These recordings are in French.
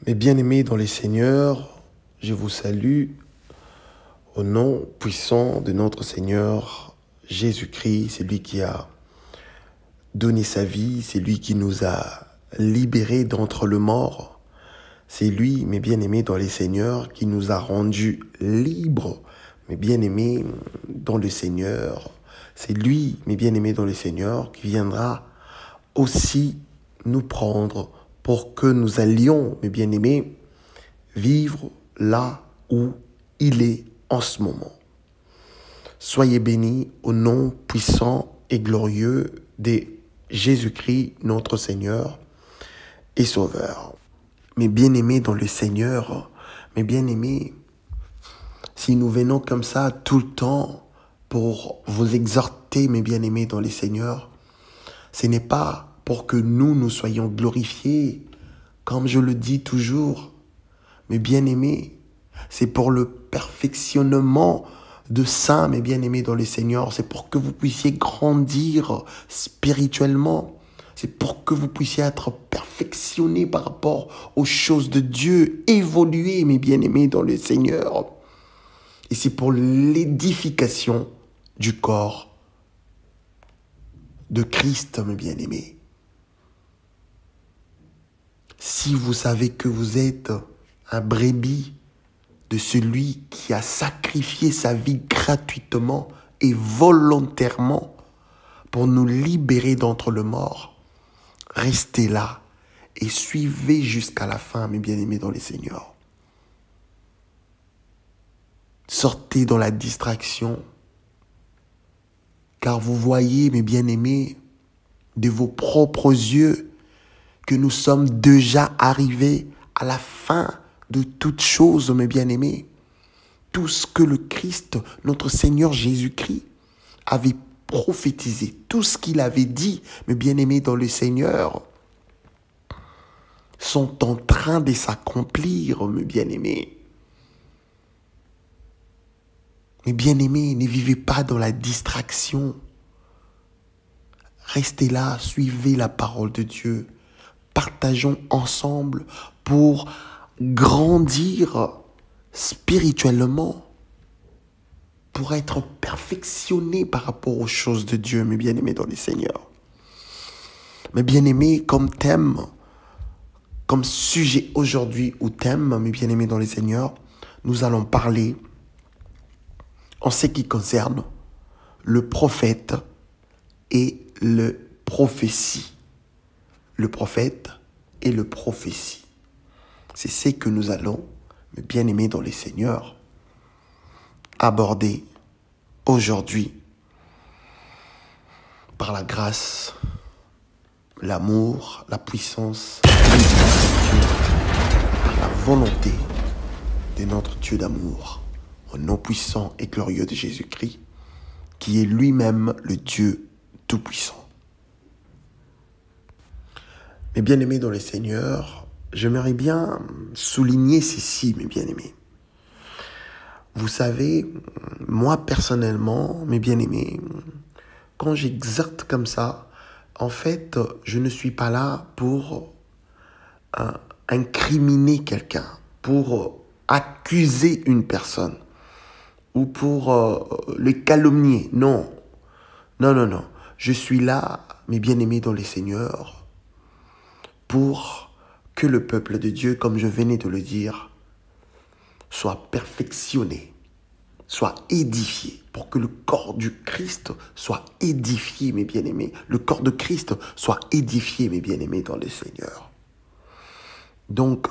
Mes bien-aimés dans les Seigneurs, je vous salue au nom puissant de notre Seigneur Jésus-Christ. C'est lui qui a donné sa vie, c'est lui qui nous a libérés d'entre le mort. C'est lui, mes bien-aimés dans les Seigneurs, qui nous a rendus libres, mes bien-aimés dans le Seigneur. C'est lui, mes bien-aimés dans le Seigneur, qui viendra aussi nous prendre pour que nous allions, mes bien-aimés, vivre là où il est en ce moment. Soyez bénis au nom puissant et glorieux de Jésus-Christ, notre Seigneur et Sauveur. Mes bien-aimés dans le Seigneur, mes bien-aimés, si nous venons comme ça tout le temps pour vous exhorter, mes bien-aimés dans le Seigneur, ce n'est pas pour que nous soyons glorifiés, comme je le dis toujours, mes bien-aimés, c'est pour le perfectionnement de saints, mes bien-aimés dans le Seigneur. C'est pour que vous puissiez grandir spirituellement. C'est pour que vous puissiez être perfectionnés par rapport aux choses de Dieu, évoluer, mes bien-aimés dans le Seigneur. Et c'est pour l'édification du corps de Christ, mes bien-aimés. Si vous savez que vous êtes un brebis de celui qui a sacrifié sa vie gratuitement et volontairement pour nous libérer d'entre le mort, restez là et suivez jusqu'à la fin, mes bien-aimés dans les Seigneurs. Sortez dans la distraction, car vous voyez, mes bien-aimés, de vos propres yeux, que nous sommes déjà arrivés à la fin de toutes choses, mes bien-aimés. Tout ce que le Christ, notre Seigneur Jésus-Christ, avait prophétisé, tout ce qu'il avait dit, mes bien-aimés dans le Seigneur, sont en train de s'accomplir, mes bien-aimés. Mes bien-aimés, ne vivez pas dans la distraction. Restez là, suivez la parole de Dieu. Partageons ensemble pour grandir spirituellement, pour être perfectionnés par rapport aux choses de Dieu, mes bien-aimés dans les Seigneurs. Mes bien-aimés, comme thème, comme sujet aujourd'hui ou thème, mes bien-aimés dans les Seigneurs, nous allons parler en ce qui concerne le prophète et le prophétie. Le prophète et le prophétie. C'est ce que nous allons, mes bien-aimés dans les Seigneurs, aborder aujourd'hui par la grâce, l'amour, la puissance, par la volonté de notre Dieu d'amour, au nom puissant et glorieux de Jésus-Christ, qui est lui-même le Dieu tout-puissant. Mes bien-aimés dans les Seigneurs, j'aimerais bien souligner ceci, mes bien-aimés. Vous savez, moi personnellement, mes bien-aimés, quand j'exhorte comme ça, en fait, je ne suis pas là pour incriminer quelqu'un, pour accuser une personne ou pour le calomnier. Non, non, non, non. Je suis là, mes bien-aimés dans les Seigneurs, pour que le peuple de Dieu, comme je venais de le dire, soit perfectionné, soit édifié, pour que le corps du Christ soit édifié, mes bien-aimés. Le corps de Christ soit édifié, mes bien-aimés, dans le Seigneur. Donc,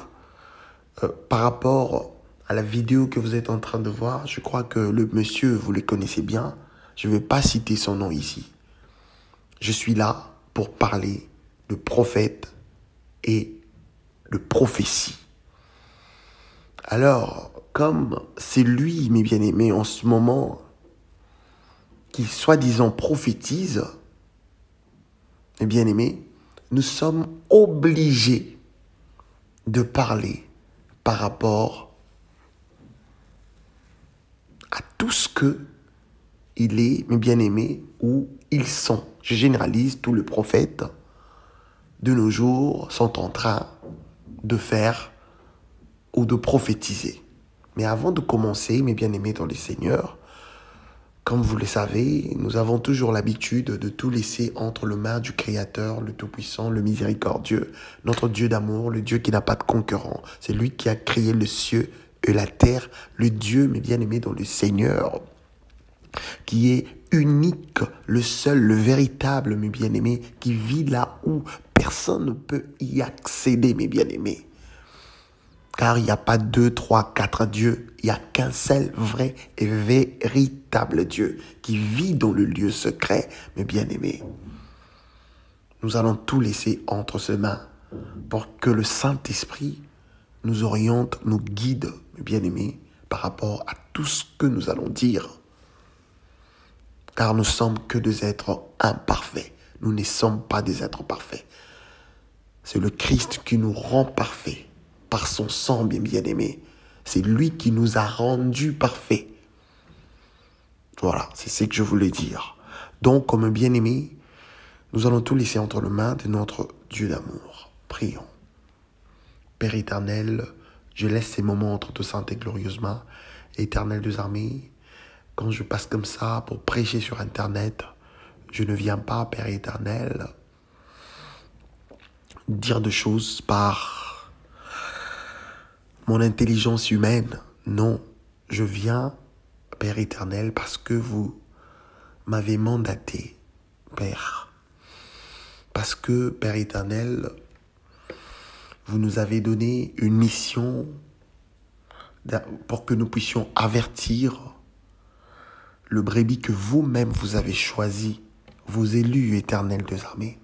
par rapport à la vidéo que vous êtes en train de voir, je crois que le monsieur, vous le connaissez bien. Je ne vais pas citer son nom ici. Je suis là pour parler de prophète et de prophétie. Alors, comme c'est lui, mes bien-aimés, en ce moment, qui soi-disant prophétise, mes bien-aimés, nous sommes obligés de parler par rapport à tout ce que il est, mes bien-aimés, ou ils sont. Je généralise, tous les prophètes de nos jours sont en train de faire ou de prophétiser. Mais avant de commencer, mes bien-aimés dans le Seigneur, comme vous le savez, nous avons toujours l'habitude de tout laisser entre les mains du Créateur, le Tout-Puissant, le Miséricordieux, notre Dieu d'amour, le Dieu qui n'a pas de concurrent. C'est lui qui a créé le ciel et la terre, le Dieu, mes bien-aimés dans le Seigneur, qui est unique, le seul, le véritable, mes bien-aimés, qui vit là où personne ne peut y accéder, mes bien-aimés. Car il n'y a pas 2, 3, 4 dieux. Il n'y a qu'un seul vrai et véritable Dieu qui vit dans le lieu secret, mes bien-aimés. Nous allons tout laisser entre ses mains pour que le Saint-Esprit nous oriente, nous guide, mes bien-aimés, par rapport à tout ce que nous allons dire. Car nous sommes que des êtres imparfaits. Nous ne sommes pas des êtres parfaits. C'est le Christ qui nous rend parfaits. Par son sang, bien-aimé. C'est lui qui nous a rendus parfaits. Voilà, c'est ce que je voulais dire. Donc, comme bien-aimé, nous allons tout laisser entre les mains de notre Dieu d'amour. Prions. Père éternel, je laisse ces moments entre te saintes et glorieusement. Éternel des armées, quand je passe comme ça pour prêcher sur Internet, je ne viens pas, Père éternel, dire de choses par mon intelligence humaine. Non, je viens, Père éternel, parce que vous m'avez mandaté, Père. Parce que, Père éternel, vous nous avez donné une mission pour que nous puissions avertir le brebis que vous-même vous avez choisi, vos élus éternels des armées,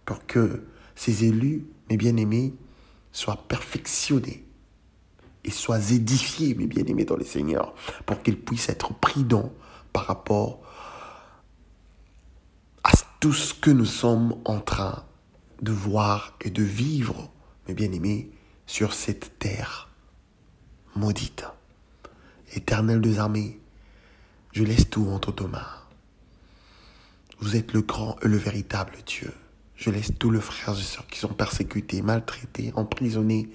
pour que ces élus, mes bien-aimés, soient perfectionnés et soient édifiés, mes bien-aimés dans le Seigneur, pour qu'ils puissent être prudents par rapport à tout ce que nous sommes en train de voir et de vivre, mes bien-aimés, sur cette terre maudite. Éternel des armées, je laisse tout entre tes mains. Vous êtes le grand et le véritable Dieu. Je laisse tous les frères et sœurs qui sont persécutés, maltraités, emprisonnés,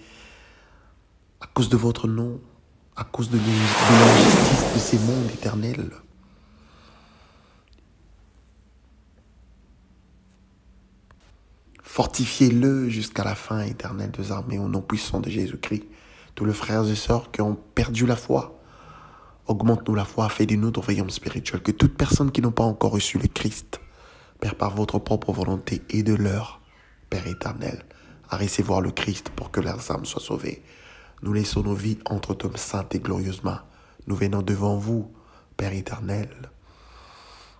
à cause de votre nom, à cause de l'injustice de ces mondes éternels. Fortifiez-le jusqu'à la fin éternelle des armées au nom puissant de Jésus-Christ. Tous les frères et sœurs qui ont perdu la foi, augmente-nous la foi, fais de nous ton royaume spirituel. Que toute personne qui n'a pas encore reçu le Christ, Père, par votre propre volonté, aide-leur, Père éternel, à recevoir le Christ pour que leurs âmes soient sauvées. Nous laissons nos vies entre tes saintes et glorieusement. Nous venons devant vous, Père éternel,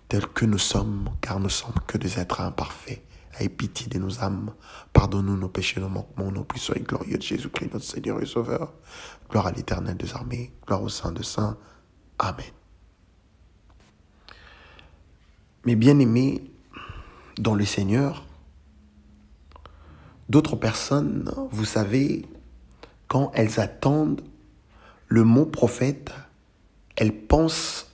tels que nous sommes, car nous sommes que des êtres imparfaits. Aie pitié de nos âmes. Pardonne-nous nos péchés, nos manquements, au nom puissant et glorieux de Jésus-Christ, notre Seigneur et Sauveur. Gloire à l'Éternel des armées, gloire au Saint de Saints. Amen. Mes bien-aimés dans le Seigneur, d'autres personnes, vous savez, quand elles attendent le mot prophète, elles pensent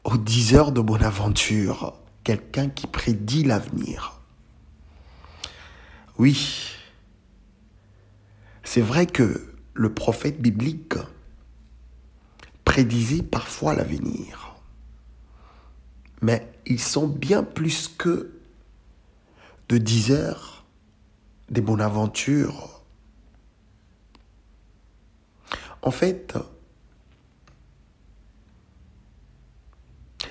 au diseur de Bonaventure, quelqu'un qui prédit l'avenir. Oui, c'est vrai que le prophète biblique prédisait parfois l'avenir, mais ils sont bien plus que de diseurs des Bonaventures. En fait,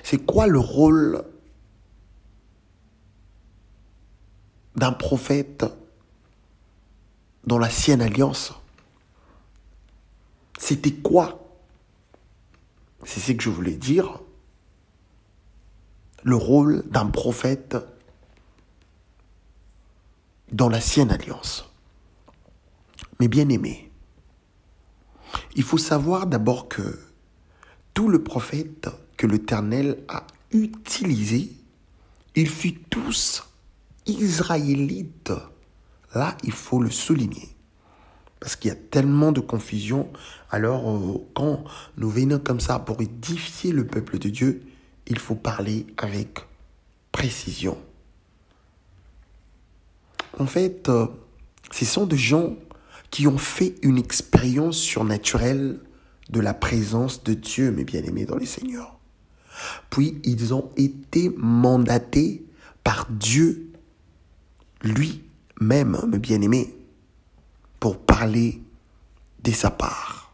c'est quoi le rôle d'un prophète dans l'ancienne alliance? C'était quoi? C'est ce que je voulais dire. Le rôle d'un prophète dans l'ancienne alliance. Mes bien-aimés, il faut savoir d'abord que tout le prophète que l'Éternel a utilisé, ils furent tous israélites. Là, il faut le souligner. Parce qu'il y a tellement de confusion. Alors, quand nous venons comme ça pour édifier le peuple de Dieu, il faut parler avec précision. En fait, ce sont des gens qui ont fait une expérience surnaturelle de la présence de Dieu, mes bien-aimés dans les Seigneurs. Puis ils ont été mandatés par Dieu lui-même, mes bien-aimés, pour parler de sa part.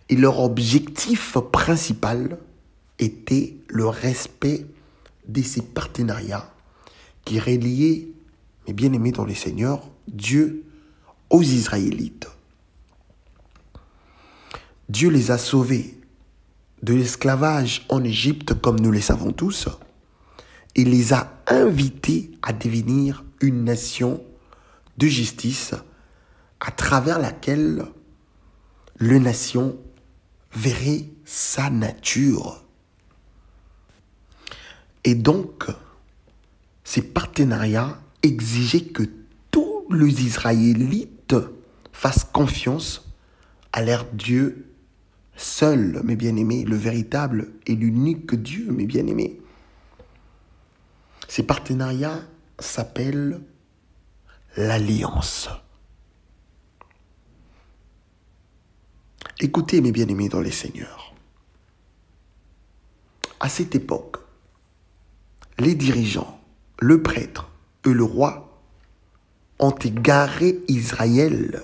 Et leur objectif principal était le respect de ces partenariats qui reliaient, mes bien-aimés dans les Seigneurs, Dieu aux Israélites. Dieu les a sauvés de l'esclavage en Égypte, comme nous le savons tous, et les a invités à devenir une nation de justice à travers laquelle la nation verrait sa nature. Et donc, ces partenariats exigeaient que tous les Israélites fassent confiance à leur Dieu seul, mes bien-aimés, le véritable et l'unique Dieu, mes bien-aimés. Ces partenariats s'appellent l'alliance. Écoutez, mes bien-aimés dans les Seigneurs. À cette époque, les dirigeants, le prêtre et le roi ont égaré Israël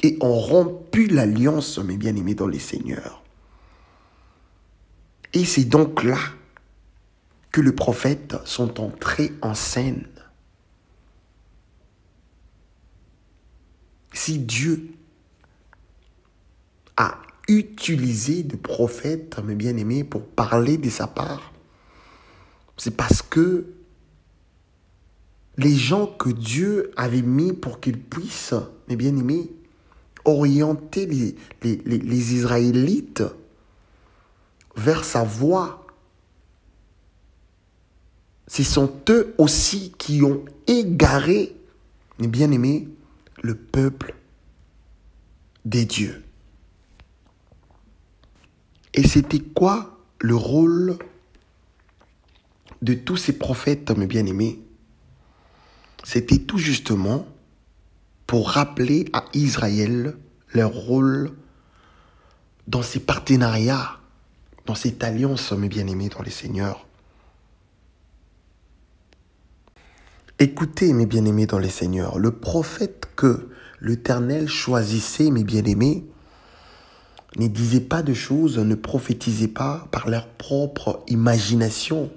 et ont rompu l'alliance, mes bien-aimés dans les Seigneurs. Et c'est donc là que les prophètes sont entrés en scène. Si Dieu a utilisé des prophètes, mes bien-aimés, pour parler de sa part, c'est parce que les gens que Dieu avait mis pour qu'ils puissent, mes bien-aimés, orienter les Israélites vers sa voie, ce sont eux aussi qui ont égaré, mes bien-aimés, le peuple des dieux. Et c'était quoi le rôle de tous ces prophètes, mes bien-aimés? C'était tout justement pour rappeler à Israël leur rôle dans ces partenariats, dans cette alliance, mes bien-aimés dans les Seigneurs. Écoutez, mes bien-aimés dans les Seigneurs, le prophète que l'Éternel choisissait, mes bien-aimés, ne disait pas de choses, ne prophétisait pas par leur propre imagination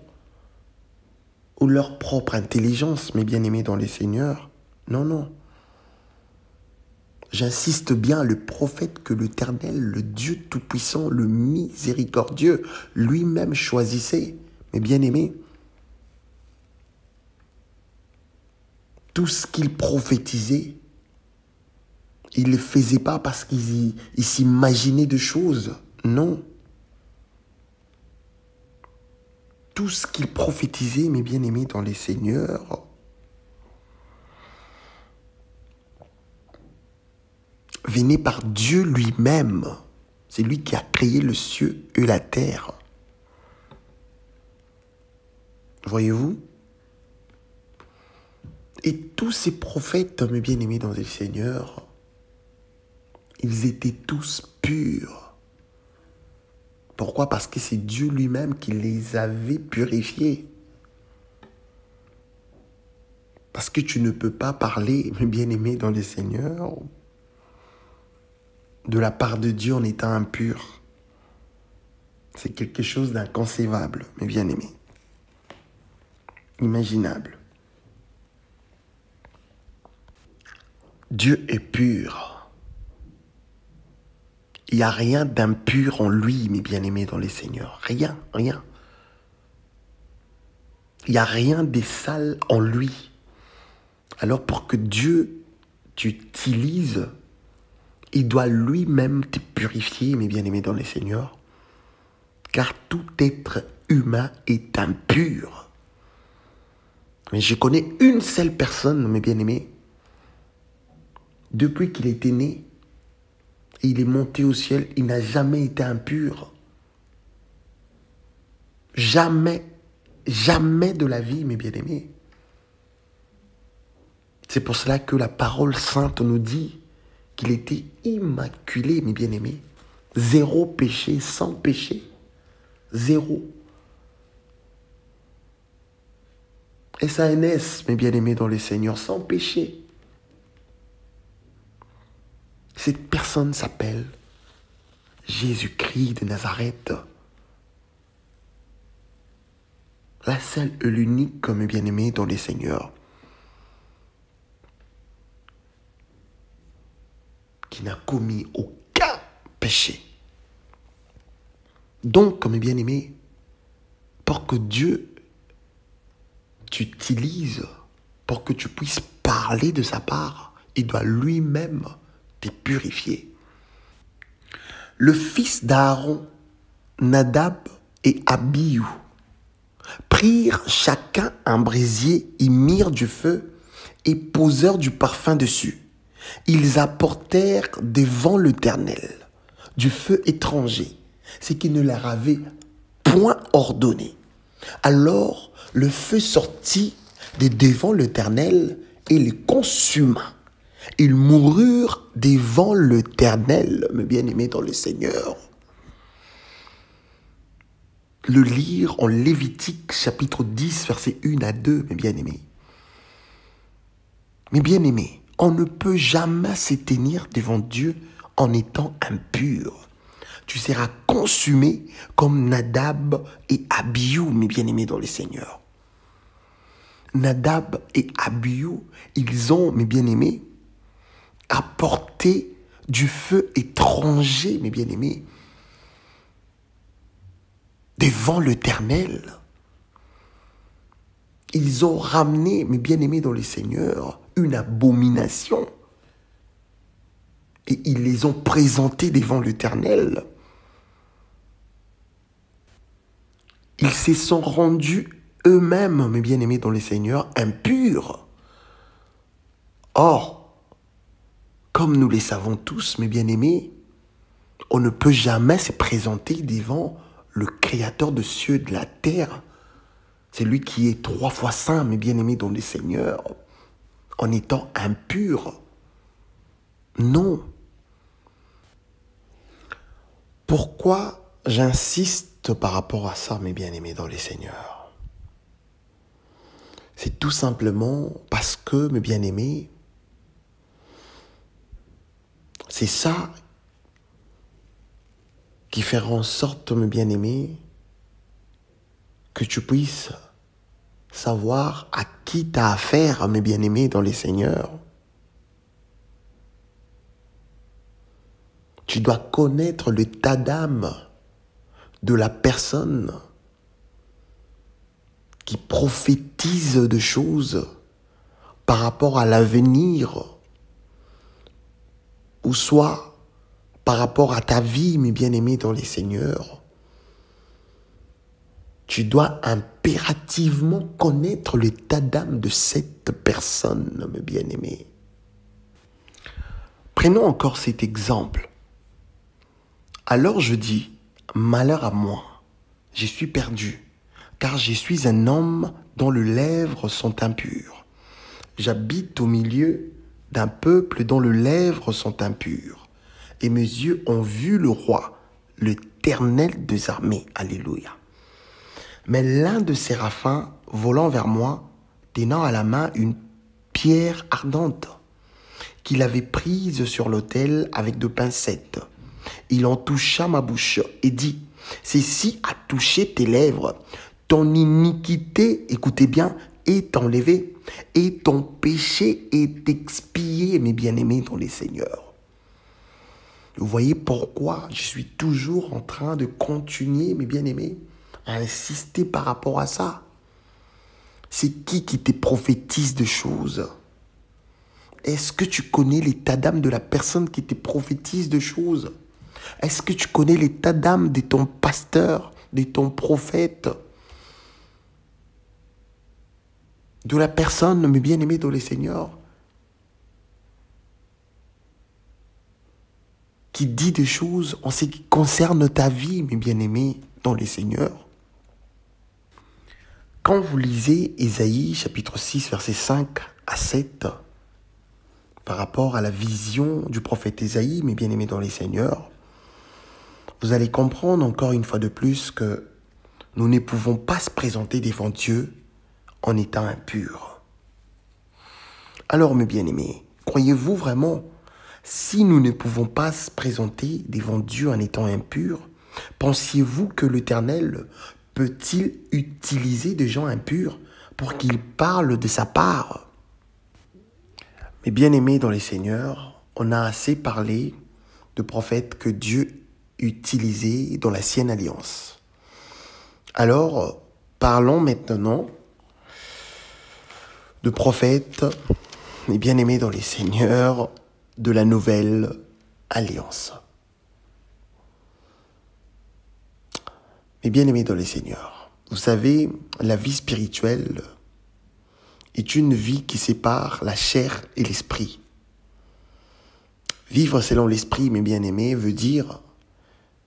ou leur propre intelligence, mes bien-aimés dans les Seigneurs. Non, non. J'insiste bien, le prophète que l'Éternel, le Dieu Tout-Puissant, le Miséricordieux, lui-même choisissait, mes bien-aimés. Tout ce qu'il prophétisait, il ne le faisait pas parce qu'il s'imaginait de choses. Non. Tout ce qu'il prophétisait, mes bien-aimés dans les Seigneurs, venait par Dieu lui-même. C'est lui qui a créé le ciel et la terre. Voyez-vous? Et tous ces prophètes, mes bien-aimés dans le Seigneur, ils étaient tous purs. Pourquoi? Parce que c'est Dieu lui-même qui les avait purifiés. Parce que tu ne peux pas parler, mes bien-aimés dans le Seigneur, de la part de Dieu en étant impur. C'est quelque chose d'inconcevable, mes bien-aimés. Imaginable. Dieu est pur. Il n'y a rien d'impur en lui, mes bien-aimés dans les Seigneurs. Rien, rien. Il n'y a rien de sale en lui. Alors pour que Dieu t'utilise, il doit lui-même te purifier, mes bien-aimés dans les Seigneurs. Car tout être humain est impur. Mais je connais une seule personne, mes bien-aimés, depuis qu'il était né, et il est monté au ciel, il n'a jamais été impur. Jamais, jamais de la vie, mes bien-aimés. C'est pour cela que la parole sainte nous dit qu'il était immaculé, mes bien-aimés. Zéro péché, sans péché. Zéro. S-A-N-S, mes bien-aimés dans le Seigneur, sans péché. Cette personne s'appelle Jésus-Christ de Nazareth. La seule et l'unique, mes bien-aimés dans le Seigneur, qui n'a commis aucun péché. Donc, mes bien-aimés, pour que Dieu t'utilise, pour que tu puisses parler de sa part, il doit lui-même te purifier. Le fils d'Aaron, Nadab et Abihu, prirent chacun un brésier, y mirent du feu et posèrent du parfum dessus. Ils apportèrent devant l'Éternel du feu étranger, ce qui ne leur avait point ordonné. Alors le feu sortit de devant l'Éternel et les consuma. Ils moururent devant l'Éternel, mes bien-aimés dans le Seigneur. Le lire en Lévitique chapitre 10, versets 1 à 2, mes bien-aimés. Mes bien-aimés, on ne peut jamais se tenir devant Dieu en étant impur. Tu seras consumé comme Nadab et Abihu, mes bien-aimés dans le Seigneur. Nadab et Abihu, ils ont, mes bien-aimés, apporté du feu étranger, mes bien-aimés, devant l'Éternel. Ils ont ramené, mes bien-aimés dans le Seigneur, une abomination. Et ils les ont présentés devant l'Éternel. Ils se sont rendus eux-mêmes, mes bien-aimés dans le Seigneur, impurs. Or, comme nous les savons tous, mes bien-aimés, on ne peut jamais se présenter devant le Créateur de cieux et de la terre. C'est lui qui est 3 fois saint, mes bien-aimés dans le Seigneur, en étant impur. Non. Pourquoi j'insiste par rapport à ça, mes bien-aimés dans le Seigneur? C'est tout simplement parce que, mes bien-aimés, c'est ça qui fera en sorte, mes bien-aimés, que tu puisses savoir à qui tu as affaire, mes bien-aimés dans les Seigneurs. Tu dois connaître l'état d'âme de la personne qui prophétise de choses par rapport à l'avenir, ou soit par rapport à ta vie, mes bien-aimés dans les Seigneurs. Tu dois impérativement connaître l'état d'âme de cette personne, mes bien-aimés. Prenons encore cet exemple. Alors je dis, malheur à moi, je suis perdu, car je suis un homme dont les lèvres sont impures. J'habite au milieu d'un peuple dont les lèvres sont impures. Et mes yeux ont vu le roi, l'Éternel des armées. Alléluia. Mais l'un de séraphins, volant vers moi, tenant à la main une pierre ardente, qu'il avait prise sur l'autel avec 2 pincettes. Il en toucha ma bouche et dit, « Ceci a touché tes lèvres. Ton iniquité, écoutez bien, est enlevée, et ton péché est expié, mes bien-aimés dans les Seigneurs. » Vous voyez pourquoi je suis toujours en train de continuer, mes bien-aimés, à insister par rapport à ça. C'est qui te prophétise de choses? Est-ce que tu connais l'état d'âme de la personne qui te prophétise de choses? Est-ce que tu connais l'état d'âme de ton pasteur, de ton prophète? De la personne, mes bien-aimés dans les Seigneurs, qui dit des choses en ce qui concerne ta vie, mes bien-aimés dans les Seigneurs. Quand vous lisez Ésaïe chapitre 6, versets 5 à 7, par rapport à la vision du prophète Ésaïe, mes bien-aimés dans les seigneurs, vous allez comprendre encore une fois de plus que nous ne pouvons pas se présenter devant Dieu en étant impurs. Alors, mes bien-aimés, croyez-vous vraiment, si nous ne pouvons pas se présenter devant Dieu en étant impurs, pensiez-vous que l'Éternel peut-il utiliser des gens impurs pour qu'ils parlent de sa part? Mes bien-aimés dans les seigneurs, on a assez parlé de prophètes que Dieu utilisait dans la sienne alliance. Alors, parlons maintenant de prophètes, mes bien-aimés dans les seigneurs, de la nouvelle alliance. Mes bien-aimés dans les seigneurs, vous savez, la vie spirituelle est une vie qui sépare la chair et l'esprit. Vivre selon l'esprit, mes bien-aimés, veut dire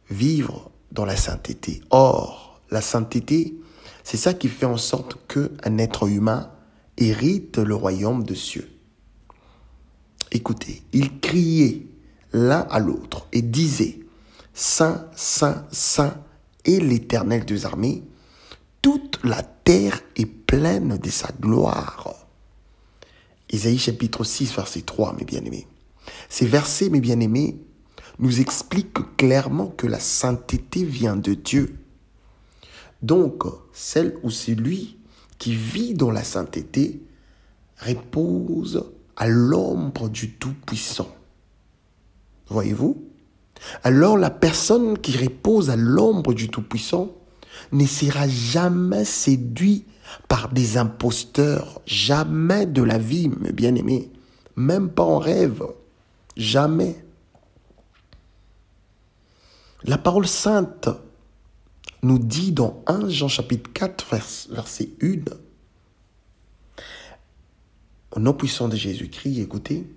vivre dans la sainteté. Or, la sainteté, c'est ça qui fait en sorte qu'un être humain hérite le royaume de cieux. Écoutez, ils criaient l'un à l'autre et disaient « Saint, Saint, Saint est l'Éternel des armées, toute la terre est pleine de sa gloire. » Ésaïe chapitre 6, verset 3, mes bien-aimés. Ces versets, mes bien-aimés, nous expliquent clairement que la sainteté vient de Dieu. Donc, celle ou celui qui vit dans la sainteté repose à l'ombre du Tout-Puissant. Voyez-vous? Alors la personne qui repose à l'ombre du Tout-Puissant ne sera jamais séduit par des imposteurs, jamais de la vie, mes bien-aimés, même pas en rêve, jamais. La parole sainte nous dit dans 1 Jean chapitre 4, verset 1, au nom puissant de Jésus-Christ, écoutez,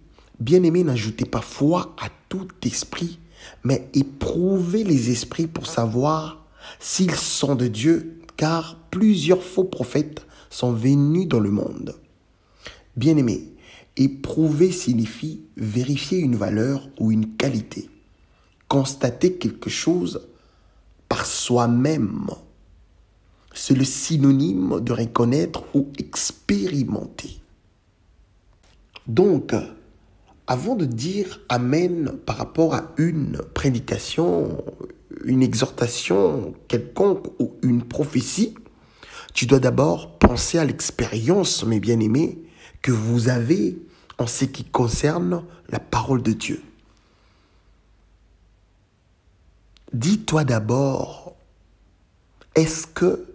bien-aimés, n'ajoutez pas foi à tout esprit, mais éprouvez les esprits pour savoir s'ils sont de Dieu, car plusieurs faux prophètes sont venus dans le monde. Bien-aimés, éprouver signifie vérifier une valeur ou une qualité, constater quelque chose par soi-même. C'est le synonyme de reconnaître ou expérimenter. Donc, avant de dire Amen par rapport à une prédication, une exhortation quelconque ou une prophétie, tu dois d'abord penser à l'expérience, mes bien-aimés, que vous avez en ce qui concerne la parole de Dieu. Dis-toi d'abord, est-ce que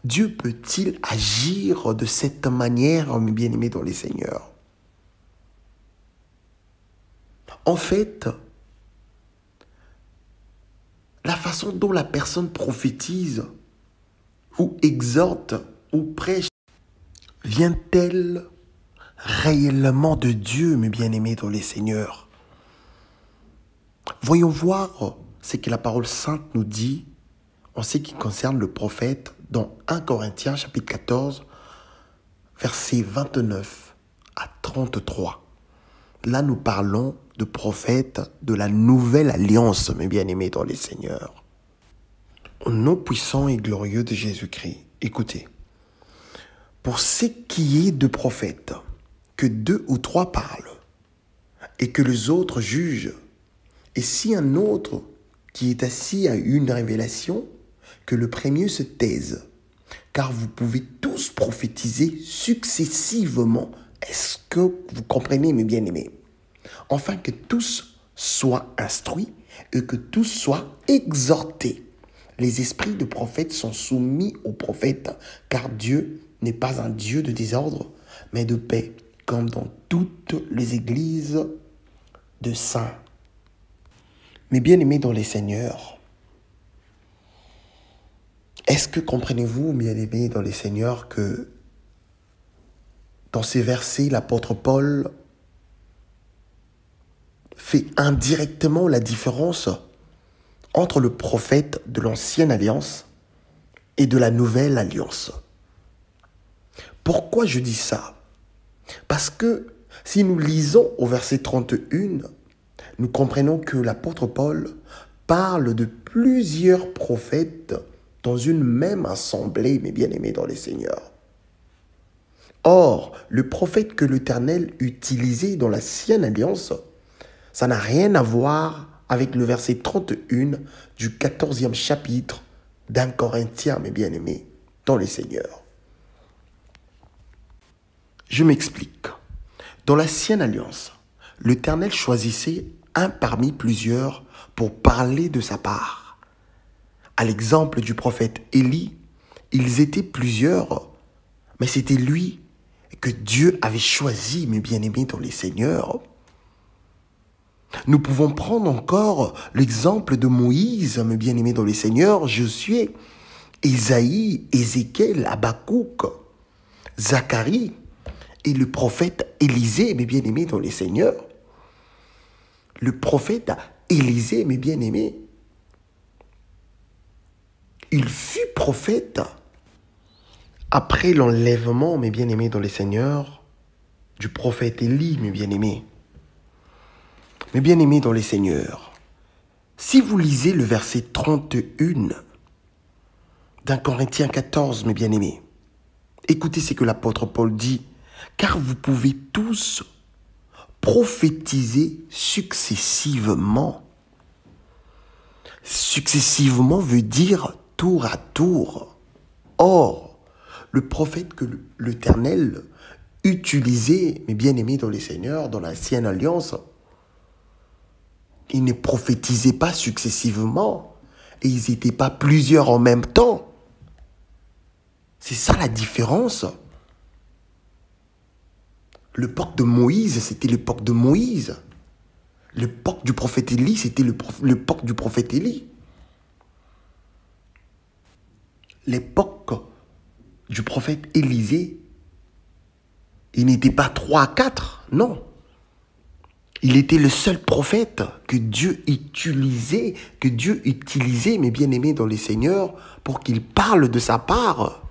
Dieu peut-il agir de cette manière, mes bien-aimés dans les seigneurs? En fait, la façon dont la personne prophétise ou exhorte ou prêche, vient-elle réellement de Dieu, mes bien-aimés dans les seigneurs? Voyons voir ce que la parole sainte nous dit en ce qui concerne le prophète dans 1 Corinthiens chapitre 14, versets 29 à 33. Là, nous parlons de prophètes de la nouvelle alliance, mes bien-aimés dans les seigneurs. Au nom puissant et glorieux de Jésus-Christ, écoutez. Pour ce qui est de prophètes, que 2 ou 3 parlent, et que les autres jugent, et si un autre qui est assis a une révélation, que le premier se taise, car vous pouvez tous prophétiser successivement. Est-ce que vous comprenez, mes bien-aimés? Afin que tous soient instruits et que tous soient exhortés. Les esprits de prophètes sont soumis aux prophètes, car Dieu n'est pas un Dieu de désordre, mais de paix, comme dans toutes les églises de saints. Mes bien-aimés dans les seigneurs, est-ce que comprenez-vous, bien-aimés dans les seigneurs, que dans ces versets, l'apôtre Paul fait indirectement la différence entre le prophète de l'ancienne alliance et de la nouvelle alliance? Pourquoi je dis ça? Parce que Si nous lisons au verset 31, nous comprenons que l'apôtre Paul parle de plusieurs prophètes dans une même assemblée, mes bien-aimés dans les Seigneurs. Or, le prophète que l'Éternel utilisait dans l'ancienne alliance, ça n'a rien à voir avec le verset 31 du 14e chapitre d'1 Corinthiens, mes bien-aimés dans les Seigneurs. Je m'explique. Dans l'ancienne alliance, l'Éternel choisissait un parmi plusieurs pour parler de sa part. À l'exemple du prophète Élie, ils étaient plusieurs, mais c'était lui que Dieu avait choisi, mes bien-aimés dans les Seigneurs. Nous pouvons prendre encore l'exemple de Moïse, mes bien-aimés dans les Seigneurs, Josué, Ésaïe, Ézéchiel, Habakkuk, Zacharie et le prophète Élisée, mes bien-aimés dans les Seigneurs. Le prophète Élisée, mes bien-aimés, il fut prophète après l'enlèvement, mes bien-aimés dans les Seigneurs, du prophète Élie, mes bien-aimés. Mes bien-aimés dans les Seigneurs, si vous lisez le verset 31 d'1 Corinthiens 14, mes bien-aimés, écoutez ce que l'apôtre Paul dit, car vous pouvez tous prophétiser successivement. Successivement veut dire tour à tour. Or, le prophète que l'Éternel utilisait, mes bien-aimés dans les Seigneurs, dans l'ancienne alliance, il ne prophétisait pas successivement et ils n'étaient pas plusieurs en même temps. C'est ça la différence. L'époque de Moïse, c'était l'époque de Moïse. L'époque du prophète Élie, c'était l'époque du prophète Élie. L'époque du prophète Élisée, il n'était pas 3 à 4, non. Il était le seul prophète que Dieu utilisait, mes bien-aimés dans les Seigneurs, pour qu'il parle de sa part.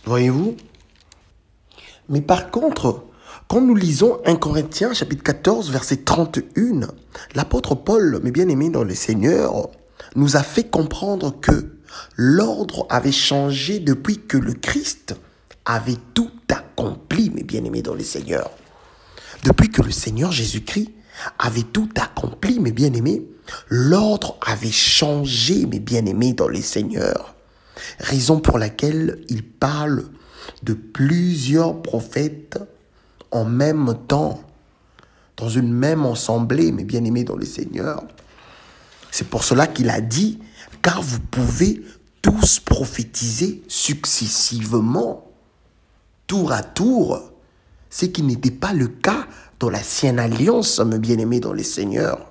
Voyez-vous? Mais par contre, quand nous lisons 1 Corinthiens, chapitre 14, verset 31, l'apôtre Paul, mes bien-aimés dans les Seigneurs, nous a fait comprendre que l'ordre avait changé depuis que le Christ avait tout accompli, mes bien-aimés dans les Seigneurs. Depuis que le Seigneur Jésus-Christ avait tout accompli, mes bien-aimés, l'ordre avait changé, mes bien-aimés dans les Seigneurs. Raison pour laquelle il parle de plusieurs prophètes en même temps, dans une même assemblée, mes bien-aimés dans les Seigneurs. C'est pour cela qu'il a dit, car vous pouvez tous prophétiser successivement, tour à tour, ce qui n'était pas le cas dans l'ancienne alliance, mes bien-aimés dans les Seigneurs.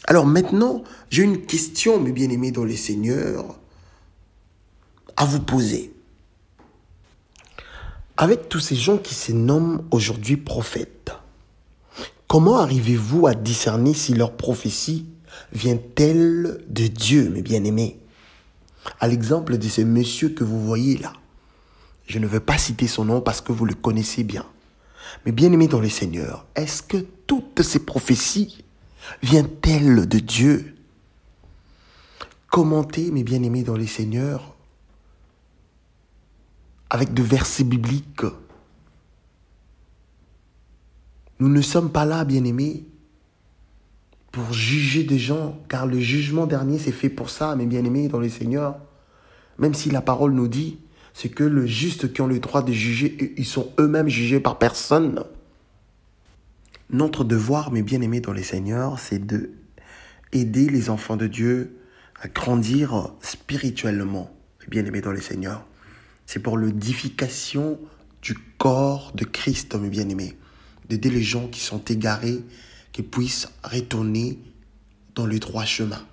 Alors maintenant, j'ai une question, mes bien-aimés dans les Seigneurs, à vous poser. Avec tous ces gens qui se nomment aujourd'hui prophètes, comment arrivez-vous à discerner si leur prophétie vient-elle de Dieu, mes bien-aimés? À l'exemple de ce monsieur que vous voyez là. Je ne veux pas citer son nom parce que vous le connaissez bien. Mais bien-aimés dans le Seigneur, est-ce que toutes ces prophéties viennent-elles de Dieu? Commentez, mes bien-aimés dans le Seigneur, avec de versets bibliques. Nous ne sommes pas là, bien-aimés, pour juger des gens, car le jugement dernier, c'est fait pour ça, mes bien-aimés dans le Seigneur. Même si la parole nous dit, c'est que les justes qui ont le droit de juger, ils sont eux-mêmes jugés par personne. Notre devoir, mes bien-aimés dans le Seigneur, c'est de aider les enfants de Dieu à grandir spirituellement, mes bien-aimés dans le Seigneur. C'est pour l'édification du corps de Christ, mes bien-aimés. D'aider les gens qui sont égarés, qu'ils puissent retourner dans le droit chemin.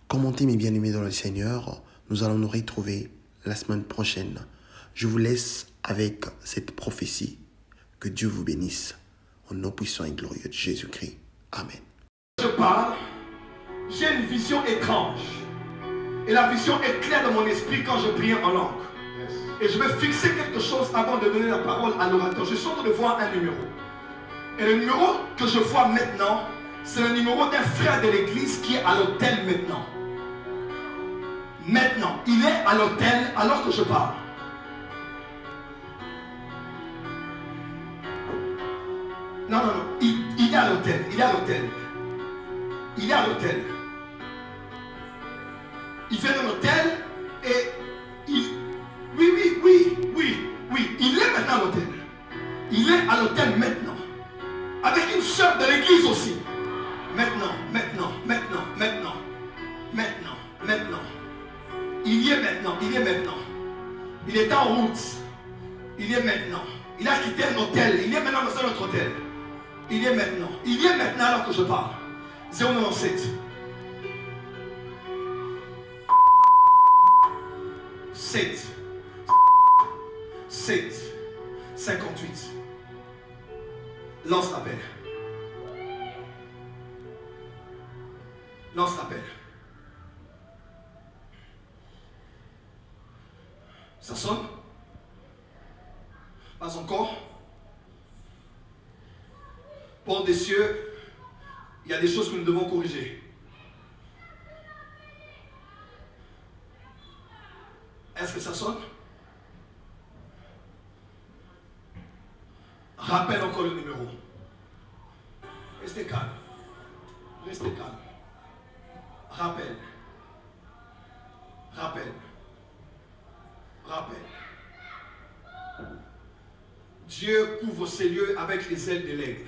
Commentez, mes bien-aimés dans le Seigneur. Nous allons nous retrouver la semaine prochaine. Je vous laisse avec cette prophétie. Que Dieu vous bénisse. Au nom puissant et glorieux de Jésus-Christ. Amen. Je parle, j'ai une vision étrange. Et la vision est claire dans mon esprit quand je prie en langue. Et je vais fixer quelque chose avant de donner la parole à l'orateur. Je suis en train de voir un numéro. Et le numéro que je vois maintenant, c'est le numéro d'un frère de l'église qui est à l'hôtel maintenant. Maintenant, il est à l'hôtel alors que je parle. Non, non, non, il est à l'hôtel, il est à l'hôtel. Il est à l'hôtel. Il vient de l'hôtel et il... Oui, il est maintenant à l'hôtel. Il est à l'hôtel maintenant. Avec une sœur de l'église aussi. Maintenant. Il y est maintenant. Il est en route. Il y est maintenant. Il a quitté un hôtel. Il est maintenant dans un autre hôtel. Il y est maintenant. Il y est maintenant alors que je parle. 097. 7 58. Lance l'appel. Lance l'appel. Ça sonne? Pas encore. Porte des cieux, il y a des choses que nous devons corriger. Est-ce que ça sonne? Rappelle encore le numéro. Restez calme. Restez calme. Rappelle. Dieu couvre ces lieux avec les ailes de l'aigle.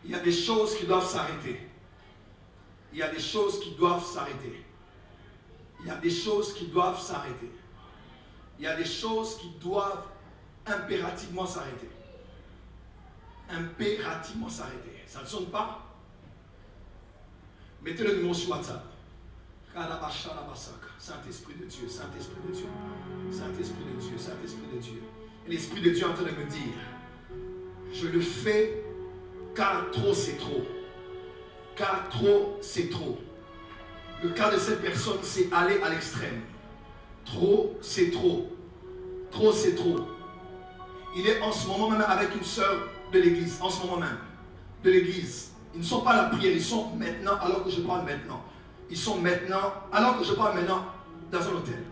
Il y a des choses qui doivent s'arrêter. Il y a des choses qui doivent s'arrêter. Il y a des choses qui doivent s'arrêter. Il y a des choses qui doivent impérativement s'arrêter. Impérativement s'arrêter. Ça ne sonne pas? Mettez le numéro sur WhatsApp. Saint-Esprit de Dieu, Saint-Esprit de Dieu, Saint-Esprit de Dieu, Saint-Esprit de Dieu. Et l'Esprit de Dieu est en train de me dire, je le fais car trop c'est trop. Car trop c'est trop. Le cas de cette personne, c'est aller à l'extrême. Trop c'est trop. Trop c'est trop. Il est en ce moment même avec une sœur de l'église. En ce moment même. De l'église. Ils ne sont pas à la prière. Ils sont maintenant alors que je parle maintenant. Ils sont maintenant alors que je parle maintenant dans un hôtel.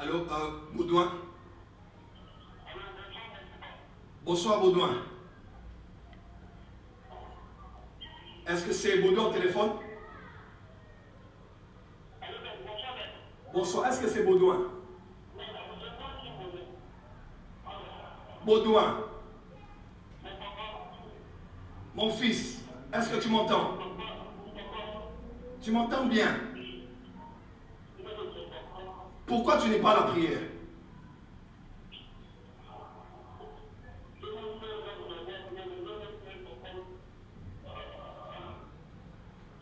Allô, Baudouin. Bonsoir, Baudouin. Est-ce que c'est Baudouin au téléphone? Bonsoir, est-ce que c'est Baudouin? Baudouin. Mon fils, est-ce que tu m'entends? Tu m'entends bien? Pourquoi tu n'es pas à la prière?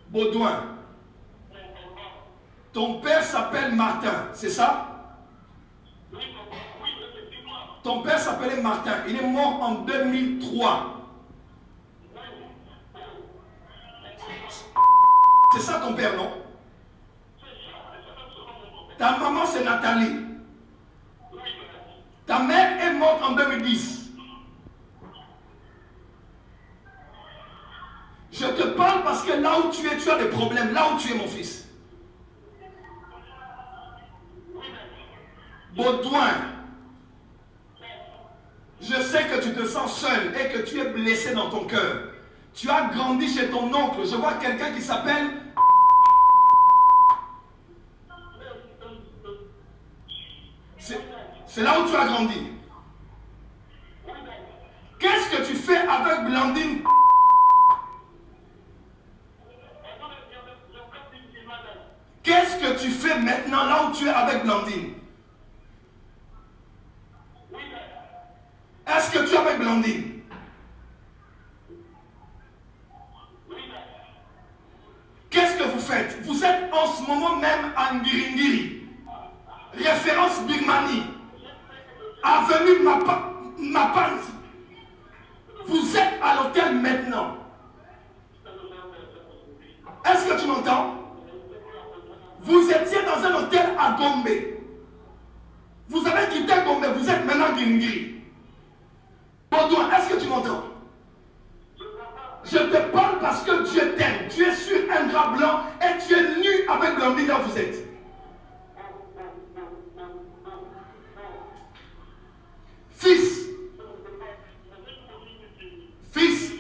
Baudouin. Ton père s'appelle Martin, c'est ça? Ton père s'appelait Martin. Il est mort en 2003. C'est ça ton père, non? Ta maman, c'est Nathalie. Ta mère est morte en 2010. Je te parle parce que là où tu es, tu as des problèmes. Là où tu es, mon fils. Baudouin. Je sais que tu te sens seul et que tu es blessé dans ton cœur. Tu as grandi chez ton oncle. Je vois quelqu'un qui s'appelle... C'est là où tu as grandi. Qu'est-ce que tu fais avec Blandine? Qu'est-ce que tu fais maintenant là où tu es avec Blandine? Blandine. Qu'est-ce que vous faites? Vous êtes en ce moment même à Ngiringiri, référence Birmanie, avenue Mapans. Vous êtes à l'hôtel maintenant. Est-ce que tu m'entends? Vous étiez dans un hôtel à Gombe. Vous avez quitté Gombe, vous êtes maintenant à Ngiringiri. Baudouin, est-ce que tu m'entends? Je te parle parce que Dieu t'aime. Tu es sur un drap blanc et tu es nu avec Blandine là où vous êtes. Fils,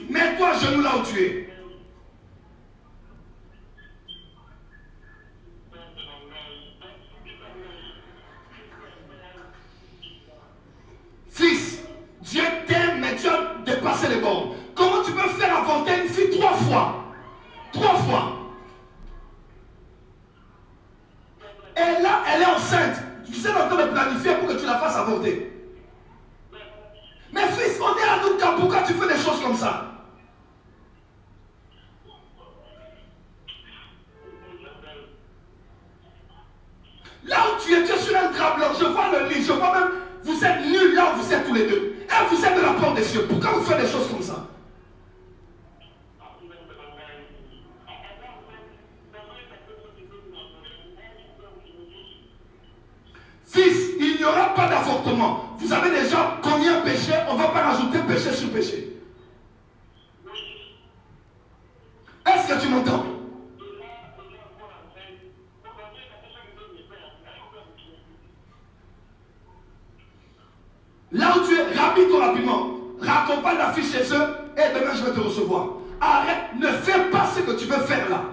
mets-toi à genoux là où tu es. Fils, Dieu t'aime, mais tu as dépassé les bornes. Comment tu peux faire avorter une fille 3 fois? 3 fois. Et là, elle est enceinte. Tu sais en train de planifier pour que tu la fasses avorter. Mais fils, on est à Nouka, pourquoi tu fais des choses comme ça? Là où tu es sur un drap blanc, je vois le lit, je vois même, vous êtes nus là où vous êtes tous les deux. Et vous êtes de la porte des cieux. Pourquoi vous faites des choses comme ça? Fils, il n'y aura pas d'avortement. Vous avez déjà commis un péché, on ne va pas rajouter péché sur péché. Est-ce que tu m'entends? Là où tu es, rapide-toi rapidement. Raccompagne la fille chez eux et demain je vais te recevoir. Arrête, ne fais pas ce que tu veux faire là.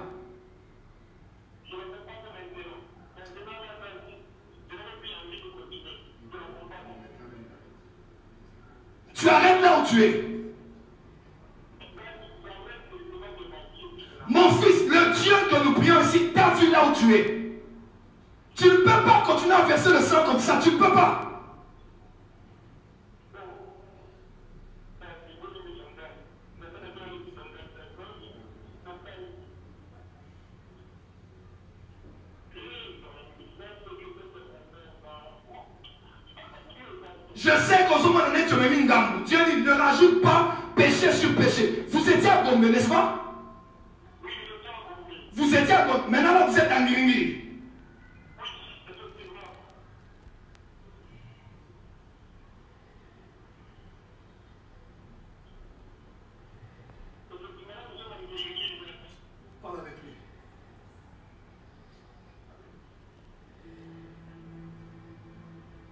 Tu arrêtes là où tu es. Mon fils, le Dieu que nous prions ici t'a vu là où tu es. Tu ne peux pas continuer à verser le sang comme ça. Tu ne peux pas. Je sais qu'au moment donné, tu m'as mis une gamme. Dieu dit, ne rajoute pas péché sur péché. Vous étiez à Gombe, n'est-ce pas? Vous étiez à Gombe. Maintenant, là, vous êtes à Ngiringiri.